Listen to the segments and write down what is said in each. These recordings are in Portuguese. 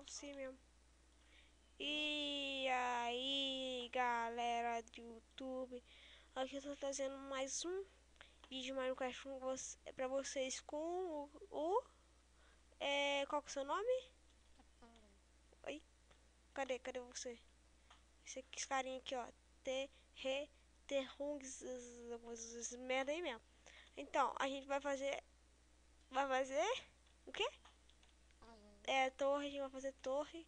assim mesmo. E aí, galera do YouTube, aqui eu tô trazendo mais um vídeo de Minecraft pra vocês com qual que é o seu nome? Oi? Cadê você? Esse carinha aqui, ó. Terrungs, merda aí mesmo. Então, a gente vai fazer o quê? Torre, a gente vai fazer torre.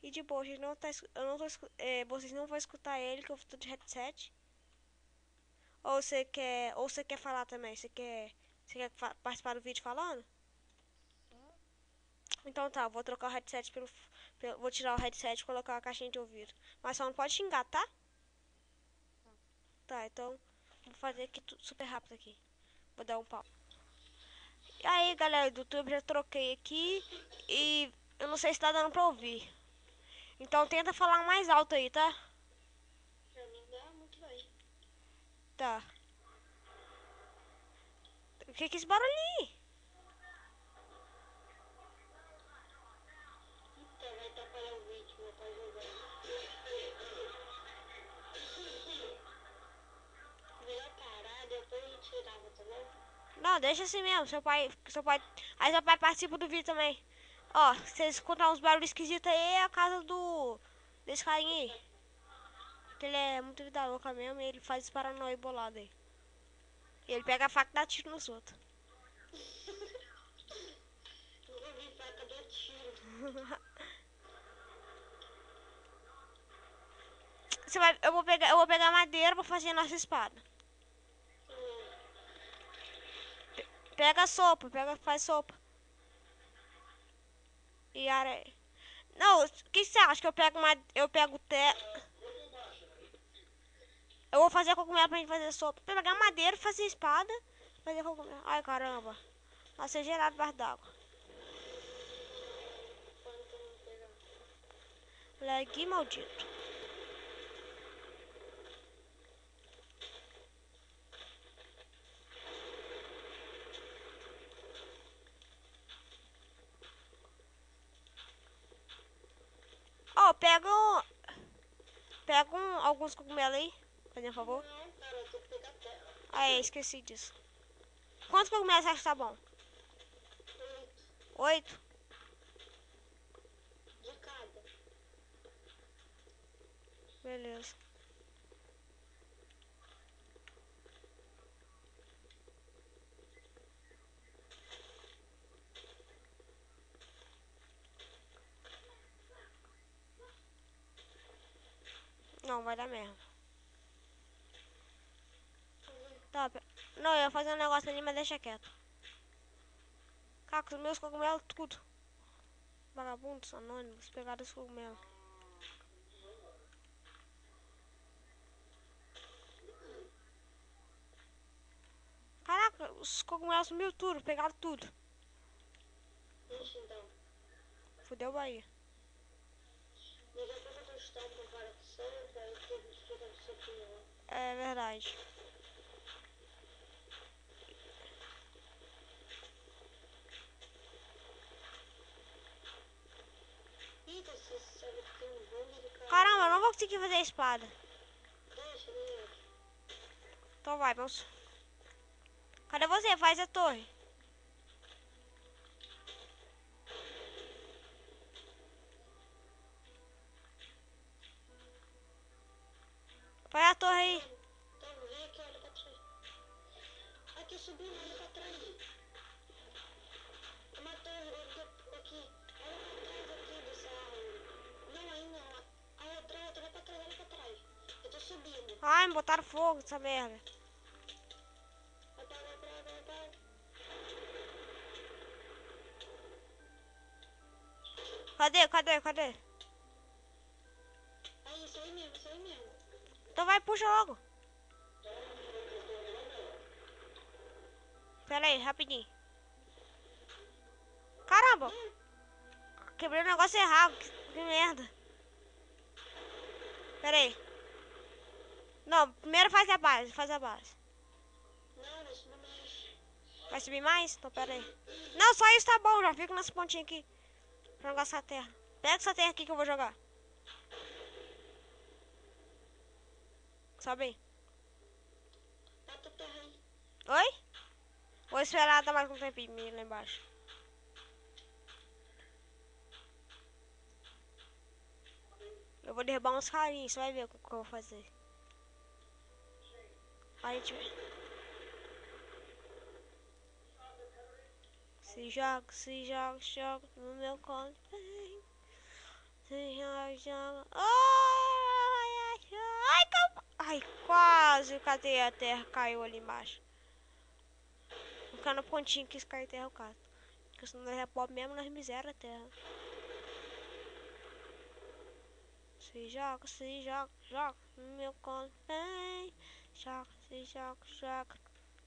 E de boa, a gente não tá, vocês não vão escutar ele, que eu tô de headset. Ou você quer falar também? Você quer participar do vídeo falando? Então tá, eu vou trocar o headset vou tirar o headset e colocar a caixinha de ouvido. Mas só não pode xingar, tá? Tá, então vou fazer aqui super rápido aqui. Vou dar um pau. E aí, galera do YouTube, já troquei aqui e eu não sei se tá dando pra ouvir. Então tenta falar mais alto aí, tá? Pra mim dá muito bem. Tá. O que é esse barulhinho? Então vai atrapalhar o vídeo, meu pai jogando. Melhor parar, depois a gente tirava, tá bom? Não, deixa assim mesmo. Aí seu pai participa do vídeo também. Ó, se vocês escutar uns barulhos esquisitos aí, é a casa desse carinha aí. Que ele é muito vida louca mesmo e ele faz esse paranoia bolado aí. E ele pega a faca e dá tiro nos outros. Nunca vi faca dar tiro. Eu vou pegar madeira pra fazer a nossa espada. Pega a sopa, faz sopa. E areia. Não, o que você acha? Que eu pego eu vou fazer cogumelo pra gente fazer sopa. Pegar madeira, fazer espada, fazer cogumelo. Ai, caramba. Nossa, é gerado debaixo d'água. Lag maldito. Ó, alguns cogumelos aí, por favor. Não, cara, eu tenho que pegar terra. Ah, esqueci disso. Quantos cogumelos você acha que tá bom? 8? De cada. Beleza. Não, vai dar merda. Tá, não, eu ia fazer um negócio ali, mas deixa quieto. Caca, os meus cogumelos, tudo. Vagabundos, anônimos, pegaram os cogumelos. Caraca, os cogumelos sumiu tudo, pegaram tudo. Ixi, então. Fudeu Bahia. Liga pra tostão com vara de sopa, aí tudo fica de sopinha lá. É verdade. Eita, você sabe que tem um bando de cara. Caramba, eu não vou conseguir fazer a espada. Deixa, né? Então vai, vamos. Cadê você? Faz a torre. Faz a torre aí. Então, vem aqui, olha pra trás. Aqui, subiu, olha pra trás. É uma torre aqui. Olha pra trás aqui dessa árvore. Não, aí não. A outra, olha pra trás, olha pra trás. Eu tô subindo. Ai, me botaram fogo essa merda. Apaga. Cadê? Aí, isso aí mesmo. Então vai, puxa logo. Pera aí, rapidinho. Caramba! Quebrei o negócio errado. Que merda. Pera aí. Não, primeiro faz a base. Não, vai subir mais. Vai subir mais? Então pera aí. Não, só isso tá bom. Já fico nessa pontinha aqui. Pra não gastar terra. Pega essa terra aqui que eu vou jogar. Sobe aí. Bota a terra aí. Oi? Vou esperar dar mais um tempinho lá embaixo. Eu vou derrubar uns carinhos, você vai ver o que eu vou fazer. A gente vê. Se joga no meu colo. Se joga. Ai, calma. Ai, quase cadê a terra? Caiu ali embaixo. Ficar no pontinho que cair terra eu cato. Porque senão nós é pobre mesmo, nós miséria a terra. Se joga no meu colo, vem. Joga,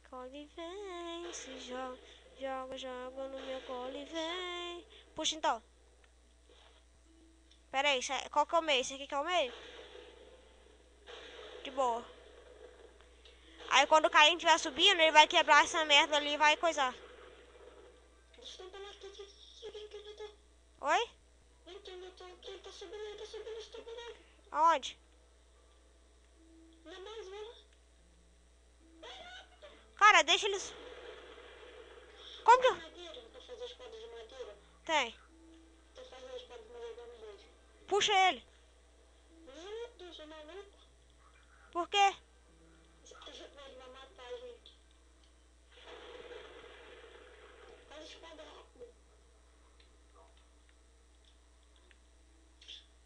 colo e vem. Se joga no meu colo e vem. Puxa então. Pera aí, qual que é o meio? Esse aqui que é o meio? De boa. Aí quando o Caim estiver subindo, ele vai quebrar essa merda ali e vai coisar. Deixa eu lá, aqui, vem que eu tô. Oi? Vem que eu tô aqui, ele tá subindo, estou parado. Aonde? Na base, vai lá. Cara, deixa eles... Como que... Madeira, pra fazer espada de madeira. Tem. Tô fazendo a espada de madeira nos dois. Puxa ele. Meu Deus, é maluco. Por quê? Ele vai matar a gente. Faz a espada rápido.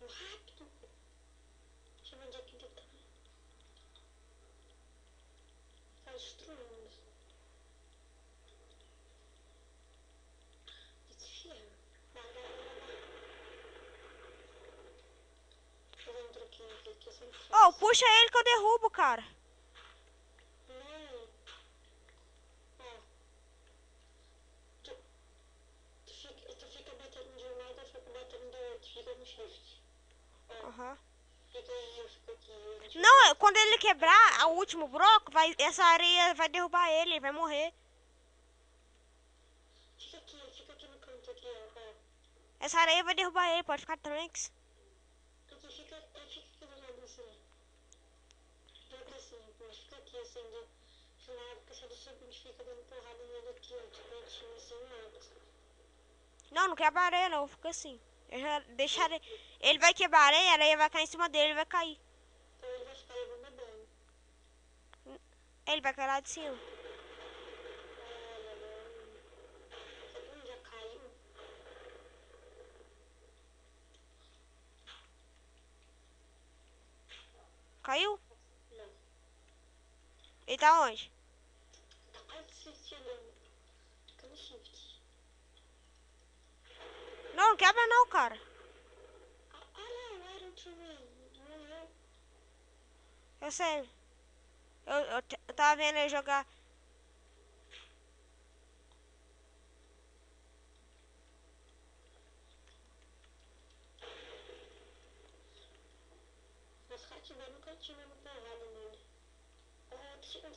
Rápido. Deixa eu ver onde é que ele tá. Tá destruindo. Desfia. Vai. Fazer um truquinho aqui que eu sempre faço. Oh, puxa ele que eu derrubo, cara. Não. Ó. Tu fica batendo de um lado, eu fico batendo do outro. Fica no shift. Ó. Aham. Fica aí, eu fico aqui. Não, quando ele quebrar o último bloco, essa areia vai derrubar ele, ele vai morrer. Fica aqui no canto, aqui, ó. Essa areia vai derrubar ele, pode ficar tranks. Aqui, fica aqui do lado assim. Joga assim, mas fica aqui assim, de lado, porque se ele subir, a gente fica dando porrada nele aqui, ó, de cantinho assim, alto. Não, não quebra a areia não, fica assim. Eu já deixa ele vai quebrar a areia vai cair em cima dele, ele vai cair. Então ele vai ficar levando banho. Ele vai cair lá de cima. Olha, já caiu. Caiu? Não. Ele tá onde? Tá quase se chegando. Fica no shift. Não, não quebra não, cara. Olha o Iron Tree. Morreu. Eu sei. Eu tava vendo ele jogar. Mas cá tiver no cantinho mesmo porrada nele. Ah, tá chegando.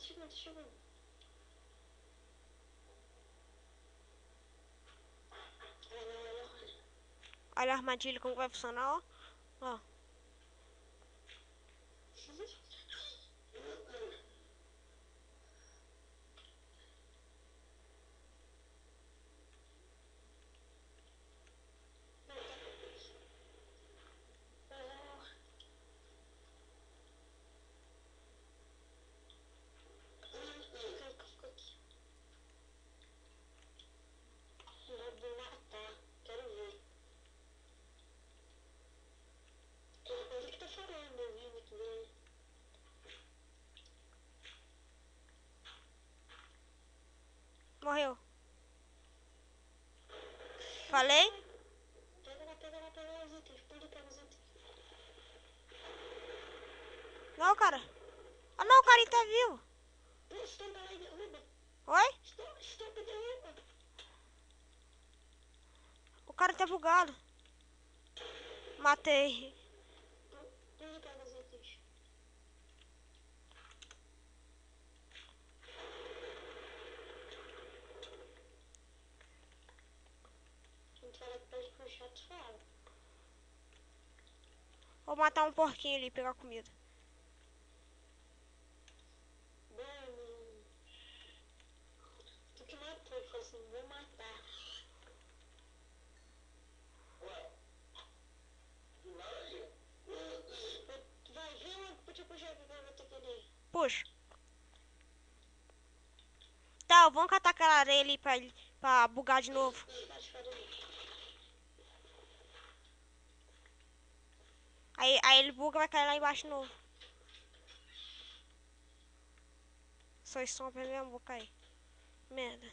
Olha. Olha a armadilha como vai funcionar, ó. Ó. Fica aqui. Vou matar. Quero ver. Ele que tá falando, ouvindo aqui dele. Morreu. Falei? Pega lá os itens. Pode pegar os itens. Não, cara. Ah, não, o cara tá vivo. Estampa lá e derruba. Oi? Estampa e derruba. O cara tá bugado. Matei. Pode pegar os itens. A gente fala que pode puxar, tu fala. Vou matar um porquinho ali e pegar comida. Mano, tu que matou, ele falou assim, vou matar. Vai, vem logo pra te puxar que eu vou ter que ir. Puxa. Tá, vamos catar aquela areia ali pra bugar de novo. Aí ele buga e vai cair lá embaixo de novo. Só sombra mesmo, vou cair. Merda.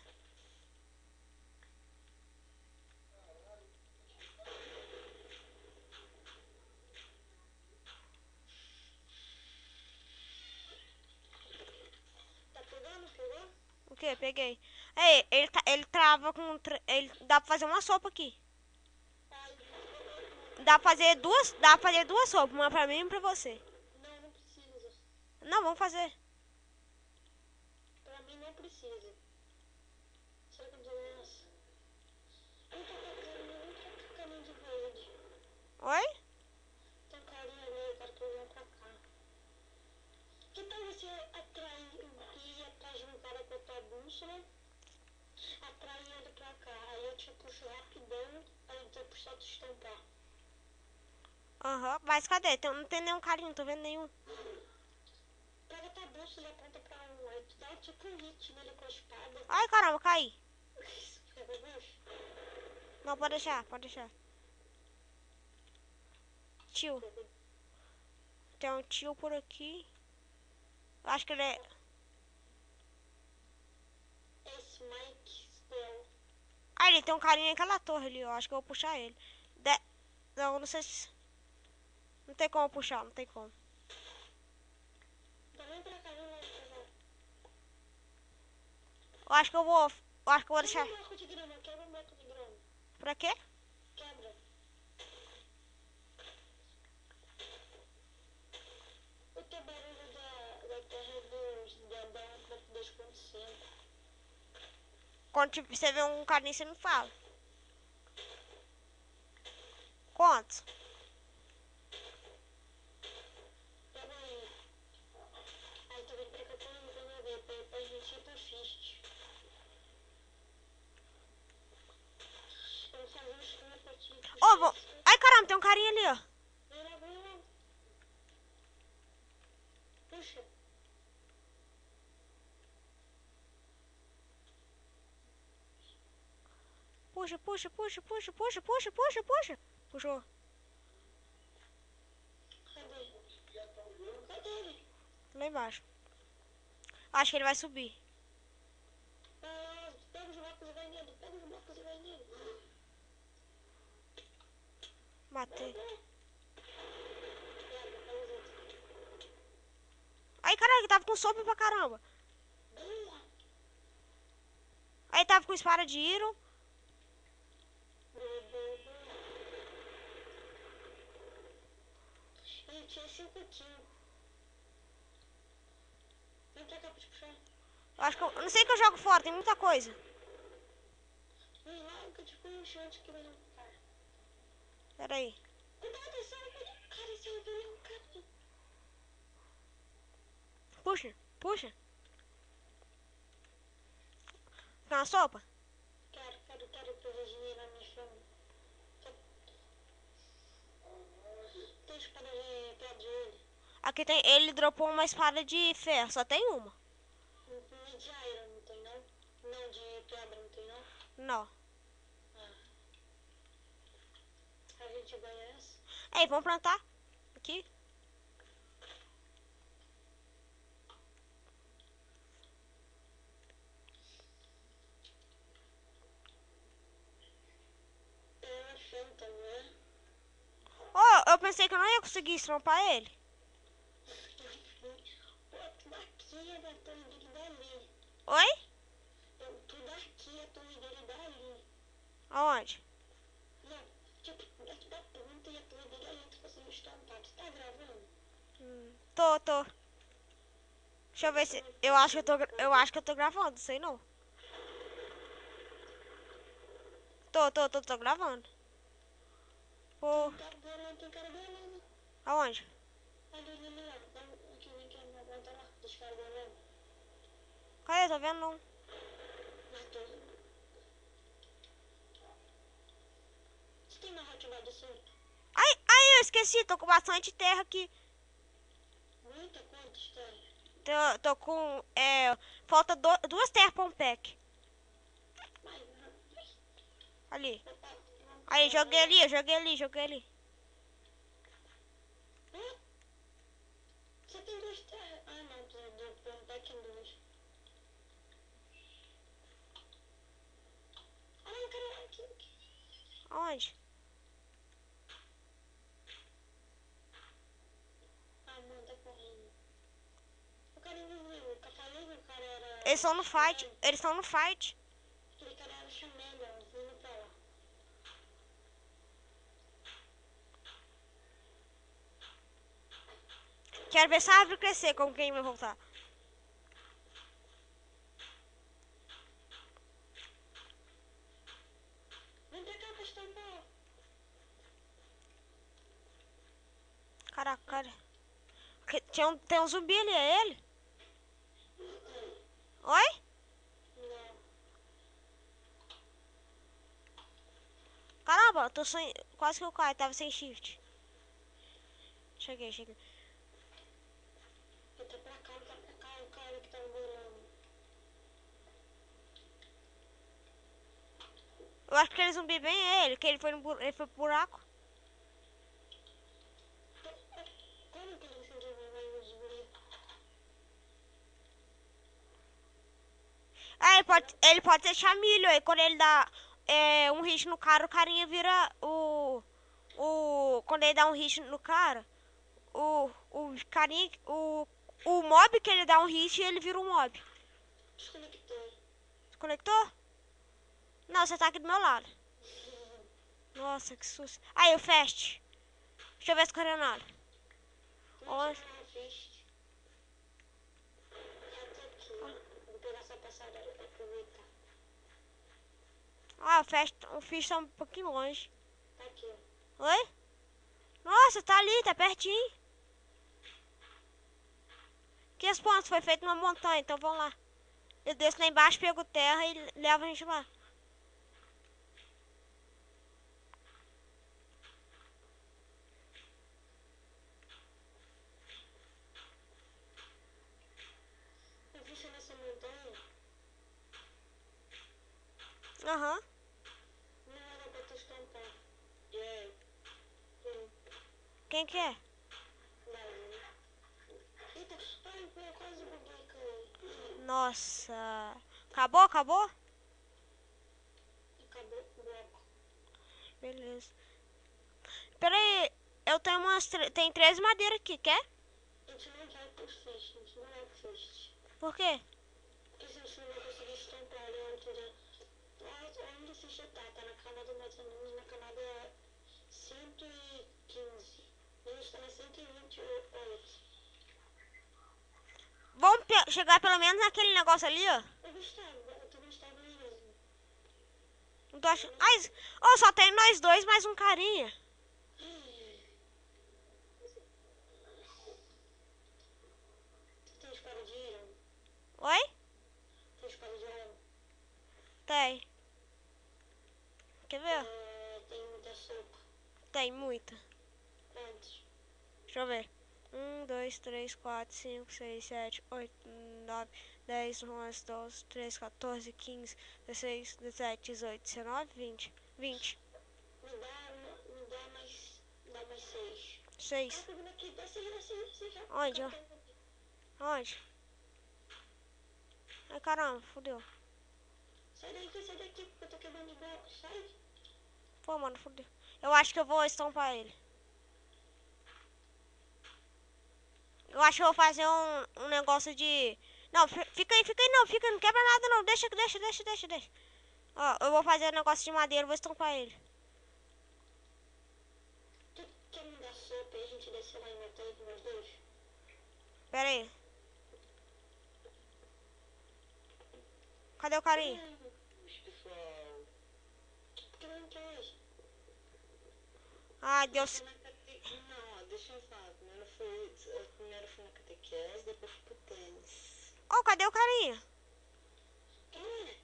Tá pegando? Pegou? O que? Peguei. Aí, ele trava com... Ele dá pra fazer uma sopa aqui. Dá pra fazer duas sopas, uma pra mim e uma pra você. Não, não precisa. Não, vamos fazer. Pra mim não precisa. Será que eu doença? Não tá com caminho de verde. Oi? Tem um carinha ali, eu quero que eu venha pra cá. Que tal você ir atrás de um cara com a tua bússola? Atrair ele pra cá. Aí eu te puxo rapidão, aí depois só te estampar. Aham, mas cadê? Não tem nenhum carinho, não tô vendo nenhum. Pega tua bússola e aponta pra um. Aí tu dá tipo um hit nele com a espada. Ai, caramba, caí. Fica pra baixo. Não, pode deixar, pode deixar. Tio. Tem um tio por aqui. Eu acho que ele é... Esse Mike Spell. Ah, ele tem um carinho naquela torre ali, eu acho que eu vou puxar ele. Não, não sei se... Não tem como puxar, não tem como. Vem pra cá, vem lá pra cá. Eu acho que eu vou... Eu acho que eu vou deixar... Quebra um bloco de grama, quebra um bloco de grama. Pra quê? Quebra. O teu barulho da terra da 2.5. Quando você vê um carinho, você me fala. Quantos? Pega aí. Aí tu vem pra cá pra ver, pra gente ir pra Fist. Eu vou fazer um esquema pra ti. Ô, vou... Ai, caramba, tem um carinha ali, ó. Vem lá, vem lá. Puxa. Puxa, puxa, puxa, puxa, puxa, puxa, puxa, puxa. Puxou. Cadê? Cadê ele? Lá embaixo. Acho que ele vai subir. Ah, pega os blocos e vai nele. Pega os blocos e vai nele. Matei. Pega os outros. Aí, caralho, tava com sopa pra caramba. Boa. Aí tava com espada de Iron. Boa, boa, boa. Ele tinha 5 kills. Vem pra cá pra te puxar. Eu não sei que eu jogo fora, tem muita coisa. Vem lá que eu te puxo antes que venha um cara. Pera aí. Cuidado, esse é um cara, esse é um cara. Puxa, puxa. Quer uma sopa? Quero pra regenerar minha fome. Tem espada perto de ele. Aqui tem. Ele dropou uma espada de ferro, só tem uma. Não de Iron, não tem não? Não, de pedra, não tem não? Não. Ah. A gente ganha essa? Ei, vamos plantar? Aqui? É uma Fanta, não é? Oh, eu pensei que eu não ia conseguir estrampar ele. Pô, tudo aqui é da torre dele dali. Oi? Tudo aqui é a torre dele dali. Aonde? Não, tipo, daqui da ponta e a torre dele ali, tu conseguiu estampar. Tu tá gravando? Tô. Deixa eu ver se. Eu acho que eu tô gravando, sei não. Tô gravando. Pô. Tem cara bolando. Aonde? Ali, aqui, aguenta lá, descarregando. Cadê? Tô vendo não. Você tem uma rotina de solto? Ai, ai, eu esqueci. Tô com bastante terra aqui. Muita quantos tem? Tô com, falta duas terras pra um pack. Mas, Ali. não, Aí, joguei ali, joguei ali. você tem duas terras? Ah, não, tem um pack em duas. Ah, não, cara, aqui. Aonde? Ah, mano, tá correndo. O cara evoluiu, eu falei que o cara era... Eles estão no fight. Eles estão no fight. Aquele cara era chamelha, vindo pra lá. Quero ver essa árvore crescer, como quem vai voltar. Vem pra cá pra estampar. Caraca, cara. Tem um zumbi ali, é ele? Oi? Não. Caramba, eu tô sem. Quase que eu caio, tava sem shift. Cheguei. Entra pra cá, o cara que tá bolando. Eu acho que aquele zumbi bem é ele, que ele foi pro buraco. Como que ele se desenvolveu os guri? Ah, ele pode deixar milho aí. Quando ele dá um hit no cara, o carinha vira quando ele dá um hit no cara, o carinha. O mob que ele dá um hit, ele vira um mob. Desconectou. Conectou? Não, você tá aqui do meu lado. Nossa, que susto. Aí, o fast. Deixa eu ver esse coronado. Onde? Não, fist. Já tô aqui. Vou pegar essa passarela pra aproveitar. Ah, o fish tá um pouquinho longe. Tá aqui, ó. Oi? Nossa, tá ali, tá pertinho. Que esse ponto foi feito numa montanha, então vamos lá. Eu desço lá embaixo, pego terra e levo a gente lá. Eu fiz nessa montanha. Aham. Não era pra tu estampar. E aí? Quem que é? Eita, ai, eu quase buguei, cara. Nossa. Acabou? Acabou o bloco. Beleza. Pera aí, eu tenho tem 13 madeiras aqui, quer? A gente não vai pro fist, a gente não vai pro fist. Por quê? Porque se a gente não vai conseguir estampar ali onde onde o ficha tá na camada mais ou menos, na camada 115. A gente tá na 128. Vamos chegar pelo menos naquele negócio ali, ó. Eu tô gostando mesmo. Não tô achando. Ai, oh, só tem nós dois mais um carinha. Tu tem espada de irão? Oi? Tem espada de irão? Tem. Quer ver? Tem muita sopa. Tem muita. Quantos? Deixa eu ver. 1, 2, 3, 4, 5, 6, 7, 8, 9, 10, 11, 12, 13, 14, 15, 16, 17, 18, 19, 20. 20. Dá mais 6. 6. Pegando aqui, dá 6 já. Onde, ó? Onde? Ai, caramba, fodeu. Sai daqui, porque eu tô quebrando o bloco. Sai. Pô, mano, fodeu. Eu acho que eu vou estompar ele. Eu acho que eu vou fazer um negócio de... Não, fica aí, não. Não quebra nada, não. Deixa. Ó, eu vou fazer um negócio de madeira, vou estompar ele. Tu quer me dar sopa e a gente descer lá em montanha com nós dois? Pera aí. Cadê o carinha? Pessoal. Por que não quer hoje? Ah, Deus. Não, deixa eu falar. Eu primeiro fui na catequese, depois fui pro tênis. Oh, cadê o carinha? Quem é?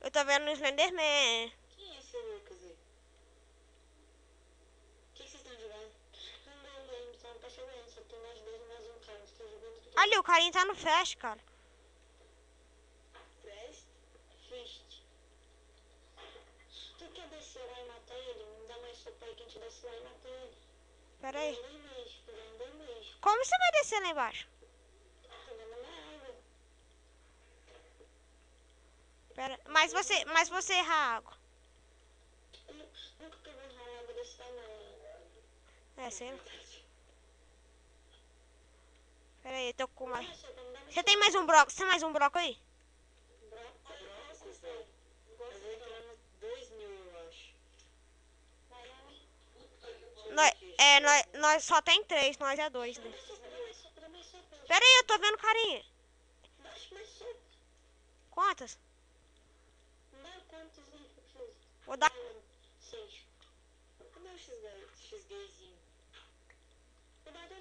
Eu tô vendo no Slenderman. Quem é esse Lucas aí? O que vocês estão jogando? Não lembro, só não tá jogando. Só tem nós dois e mais um cara. Você tá jogando tudo. Ali, o carinha tá no flash, cara. Fest? Fist. Tu quer descer lá e matar ele? Não dá mais sopa aí que a gente desce lá e mata ele. Pera aí. Pegando 2 meses. Como você vai descer lá embaixo? Pegando uma água. Pera, mas você erra a água. Eu nunca peguei uma água desse tamanho. É, sei lá. Pera aí, tô com mais. Dá sopa, não dá mais Você tem mais um bloco? Você tem mais um bloco aí? Brocos, velho. Mas eu entrei no 2000, eu acho. Vai lá, né? Nós só tem 3, nós é 2, né? Dá mais sopa. Pera aí, eu tô vendo carinha. Dá mais sopa. Quantas? Dá quantos aí que eu preciso? Vou dar. 6. Cadê o X-gayzinho? Dá. Ele tá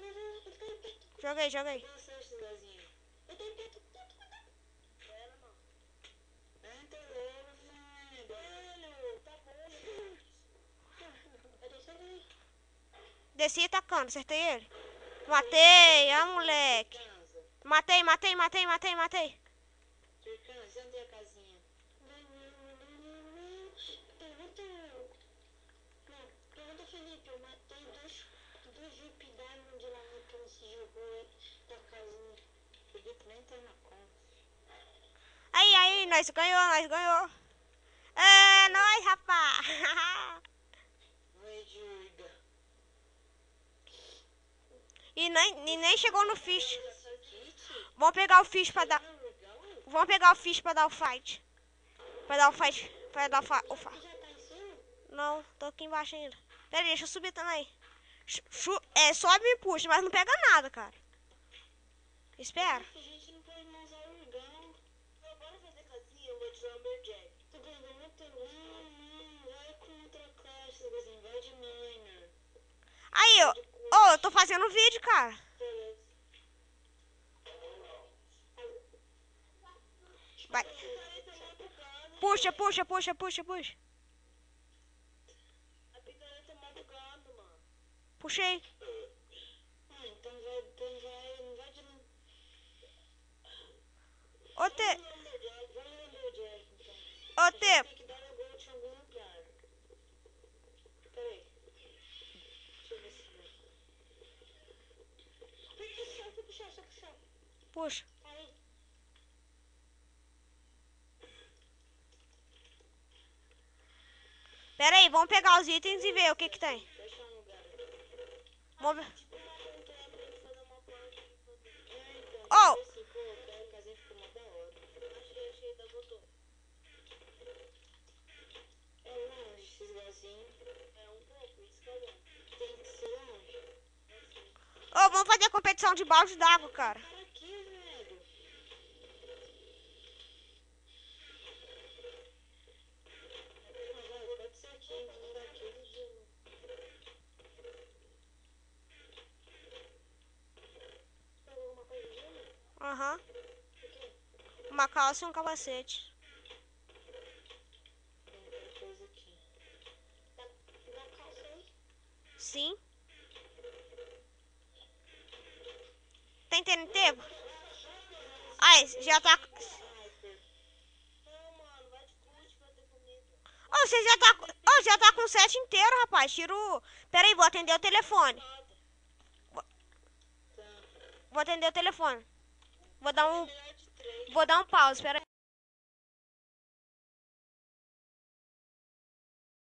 em perto. Joguei. Cadê o seu X-gayzinho? Ele tá em perto. Pera, mano. Entra logo, velho. Tá bom. Cadê esse aí? Desci atacando, acertei ele. Matei, moleque. Casa. Matei. Turcans, onde é a casinha? Pergunta, Felipe, eu matei dois Jupe Diamond lá no que você jogou da casinha. Felipe nem tá na conta. Aí, nós ganhou. É, nóis, rapá. Oi, Jurga. E nem chegou no fish. Kit? Vamos pegar o fish pra dar. Legal? Vamos pegar o fish pra dar o fight. Pra dar o fight. O Já tá em cima? Não, tô aqui embaixo ainda. Pera aí, deixa eu subir também. Sobe e puxa, mas não pega nada, cara. Espera. A gente não pode mais usar o urgão. Bora fazer casinha, eu vou te dar o Lumberjack. Tô ganhando muito. Não, vai contra a classe, vai de miner. Aí, eu tô fazendo vídeo, cara. Beleza. Vai. Puxa. A picareta mata o gado, mano. Puxei. Então vai de... Ô, T. Vai no Lumberjack, então. Ô, T. Tem que dar o gold em algum lugar. Peraí. Deixa eu ver se vai. Puxa. Puxa. Aí. Pera aí, vamos pegar os itens e ver o que tem. Deixa um lugar. Vamos ver. Tipo uma montanha pra ele fazer uma parte. Então, Oh. assim, pô, a casinha ficou mó da hora. Achei, da botou. É longe esses lugarzinhos. É um pouco, isso que é longe. Tem que ser longe. Ô, vamos fazer a competição de balde d'água, cara. Para aqui, velho. Mas olha, pode ser aqui, um daqueles de... Pegou alguma coisa de gelo? Aham. O quê? Uma calça e um capacete. Tem outra coisa aqui. Dá calça aí? Sim. Tem TNT? Ai, já tá. Não, mano, vai de curte pra ter comida. Ô, você já tá com o set inteiro, rapaz. Tira o. Pera aí, vou atender o telefone. Tá. Vou atender o telefone. Vou dar um. Melhor de 3. Vou dar um pause, pera aí.